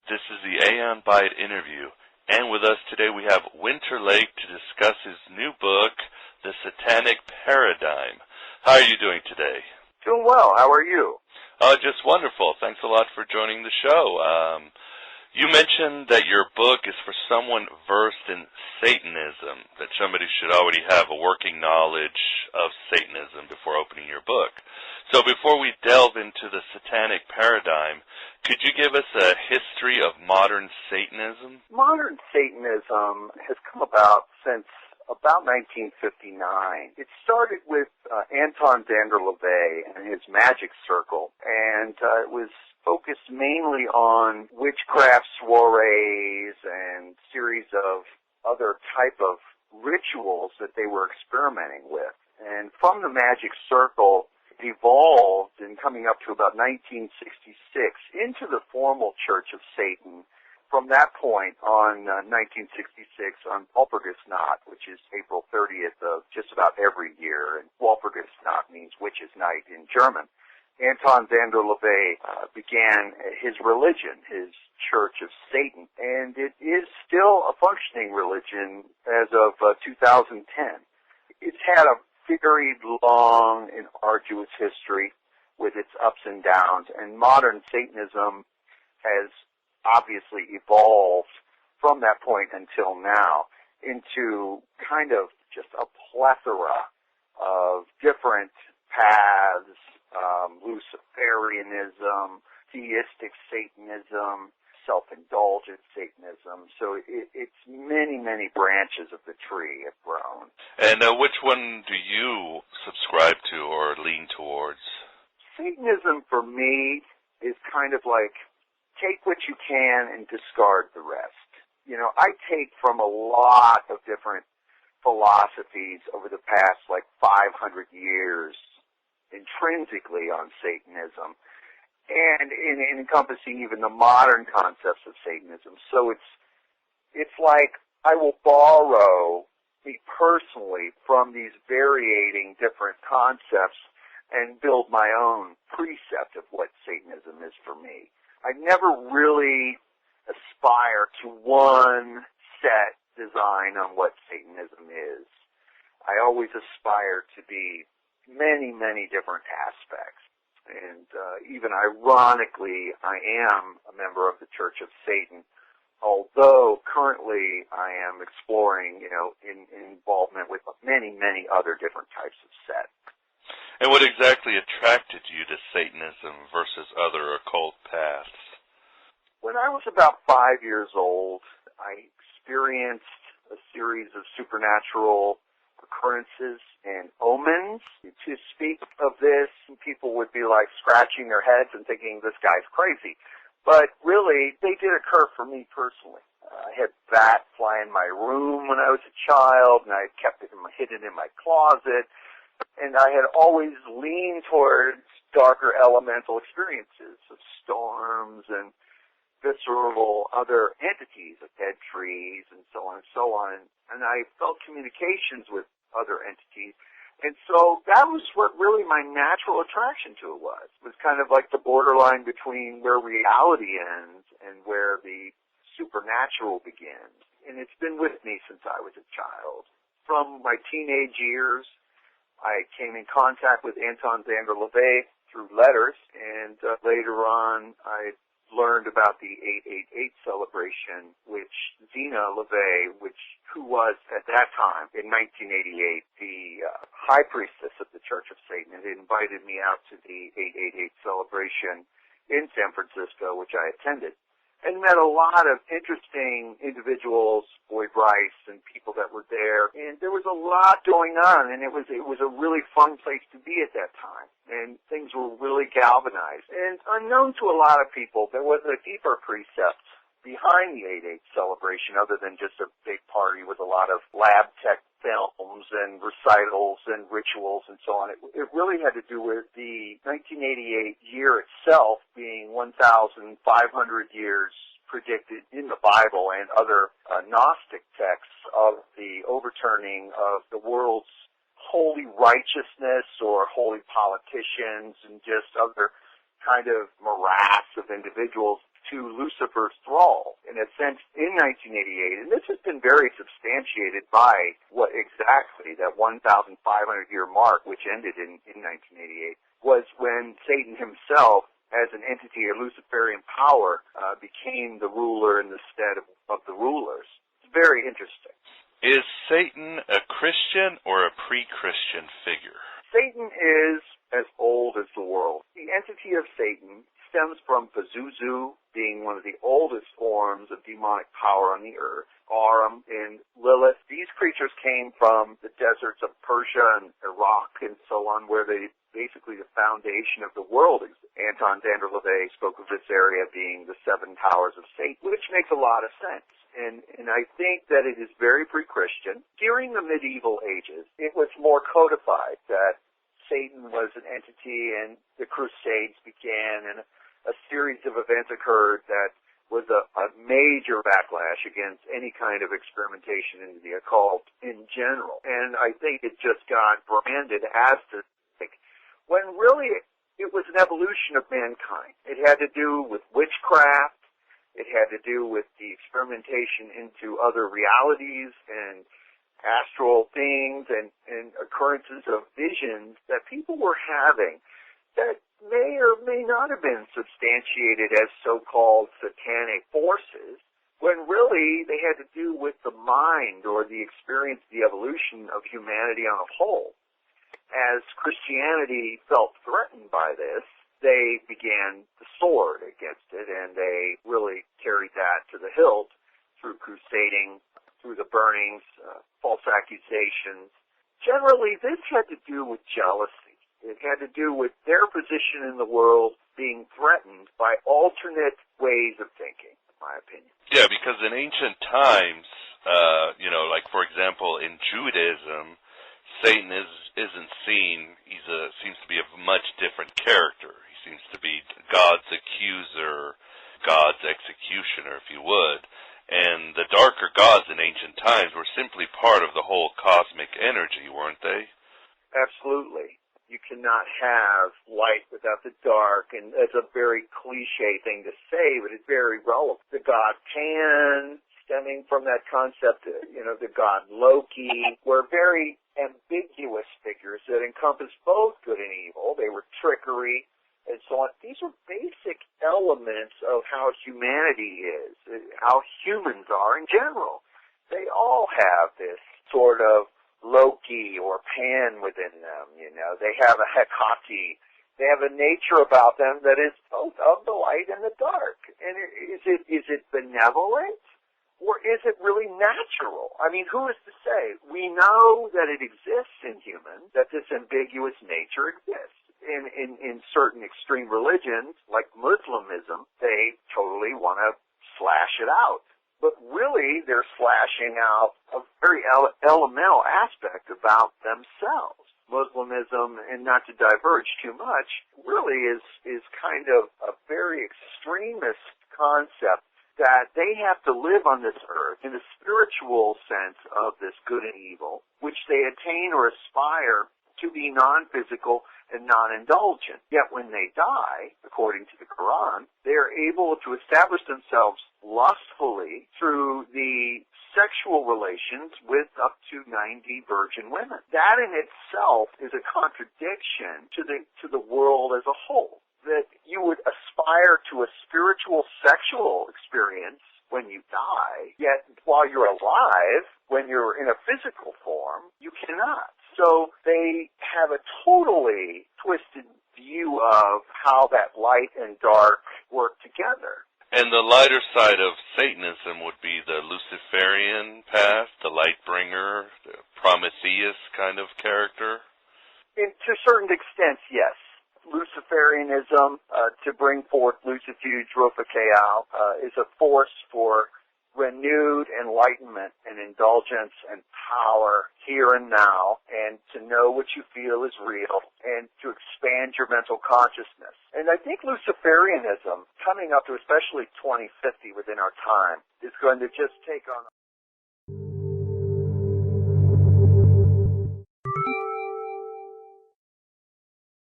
This is the Aeon Byte interview, and with us today we have Winter Laake to discuss his new book, The Satanic Paradigm. How are you doing today? Doing well. How are you? Just wonderful. Thanks a lot for joining the show. You mentioned that your book is for someone versed in Satanism, that somebody should already have a working knowledge of Satanism before opening your book. So before we delve into the Satanic Paradigm, could you give us a history of modern Satanism? Modern Satanism has come about since about 1959. It started with Anton Szandor LaVey and his magic circle, and it was focused mainly on witchcraft soirees and series of other type of rituals that they were experimenting with. And from the magic circle, it evolved in coming up to about 1966 into the formal Church of Satan. From that point on, 1966, on Walpurgisnacht, which is April 30th of just about every year, and Walpurgisnacht means witch's night in German, Anton Szandor LaVey began his religion, his Church of Satan, and it is still a functioning religion as of 2010. It's had a very long and arduous history with its ups and downs, and modern Satanism has obviously evolved from that point until now into kind of just a plethora of different paths, Luciferianism, theistic Satanism, self-indulgent Satanism. So it's many, many branches of the tree have grown. And which one do you subscribe to or lean towards? Satanism for me is kind of like take what you can and discard the rest. You know, I take from a lot of different philosophies over the past 500 years intrinsically on Satanism, and in encompassing even the modern concepts of Satanism. So it's like I will borrow, me personally, from these varying different concepts and build my own precept of what Satanism is for me. I never really aspire to one set design on what Satanism is. I always aspire to be many, many different aspects. And even ironically, I am a member of the Church of Satan, although currently I am exploring, in involvement with many, many other different types of sects. And what exactly attracted you to Satanism versus other occult paths? When I was about 5 years old, I experienced a series of supernatural occurrences and omens. To speak of this, people would be scratching their heads and thinking this guy's crazy. But really, they did occur for me personally. I had bats fly in my room when I was a child, and I kept it hidden in my closet. And I had always leaned towards darker elemental experiences of storms and visceral other entities, of dead trees and so on and so on. And I felt communications with other entities. And so that was what really my natural attraction to it was. It was kind of like the borderline between where reality ends and where the supernatural begins. And it's been with me since I was a child. From my teenage years, I came in contact with Anton Szandor LaVey through letters, and later on I learned about the 888 celebration, which Zena LaVey, who was at that time, in 1988, the high priestess of the Church of Satan, had invited me out to the 888 celebration in San Francisco, which I attended, and met a lot of interesting individuals, Boyd Rice, and people that were there. And there was a lot going on, and it was a really fun place to be at that time. And things were really galvanized. And unknown to a lot of people, there was a deeper precept behind the 8/8 celebration other than just a big party with a lot of lab tech films and recitals and rituals and so on. It really had to do with the 1988 year itself being 1,500 years predicted in the Bible and other Gnostic texts of the overturning of the world's holy righteousness or holy politicians and just other kind of morass of individuals to Lucifer's thrall, in a sense, in 1988. And this has been very substantiated by what exactly that 1,500-year mark, which ended in 1988, was when Satan himself, as an entity of Luciferian power, became the ruler in the stead of the rulers. It's very interesting. Is Satan a Christian or a pre-Christian figure? Satan is as old as the world. The entity of Satan stems from Pazuzu, being one of the oldest forms of demonic power on the earth. Arum and Lilith. These creatures came from the deserts of Persia and Iraq and so on, where they basically the foundation of the world. Anton Szandor LaVey spoke of this area being the seven towers of Satan, which makes a lot of sense. And I think that it is very pre-Christian. During the medieval ages, it was more codified that Satan was an entity and the Crusades began and a series of events occurred that was a major backlash against any kind of experimentation into the occult in general. And I think it just got branded as Satanic, when really it was an evolution of mankind. It had to do with witchcraft. It had to do with the experimentation into other realities and astral things and occurrences of visions that people were having that may or may not have been substantiated as so-called satanic forces, when really they had to do with the mind or the experience, the evolution of humanity on a whole. As Christianity felt threatened by this, they began the sword against it, and they really carried that to the hilt through crusading, through the burnings, false accusations. Generally, this had to do with jealousy. It had to do with their position in the world being threatened by alternate ways of thinking, in my opinion. Yeah, because in ancient times, like for example, in Judaism, Satan isn't seen. Seems to be a much different character. He seems to be God's accuser, God's executioner, if you would. And the darker gods in ancient times were simply part of the whole cosmic energy, weren't they? Absolutely. You cannot have light without the dark, and that's a very cliche thing to say, but it's very relevant. The god Pan, stemming from that concept, the god Loki, were very ambiguous figures that encompassed both good and evil. They were trickery and so on. These are basic elements of how humanity is, how humans are in general. They all have this sort of Loki or Pan within them, They have a Hecate. They have a nature about them that is both of the light and the dark. And is it benevolent? Or is it really natural? I mean, who is to say? We know that it exists in humans, that this ambiguous nature exists. In certain extreme religions, like Muslimism, they totally want to slash it out. But really, they're slashing out a very elemental aspect about themselves. Muslimism, and not to diverge too much, really is kind of a very extremist concept that they have to live on this earth in the spiritual sense of this good and evil, which they attain or aspire to be non-physical and non-indulgent. Yet when they die, according to the Quran, they are able to establish themselves lustfully through the sexual relations with up to 90 virgin women. That in itself is a contradiction to the world as a whole. That you would aspire to a spiritual sexual experience when you die, yet while you're alive, when you're in a physical form, you cannot. So they have a totally twisted view of how that light and dark work together. And the lighter side of Satanism would be the Luciferian path, the light bringer, the Prometheus kind of character? To certain extents, yes. Luciferianism, to bring forth Lucifuge Rofakao, is a force for renewed enlightenment and indulgence and power here and now, and to know what you feel is real, and to expand your mental consciousness. And I think Luciferianism, coming up to especially 2050 within our time, is going to just take on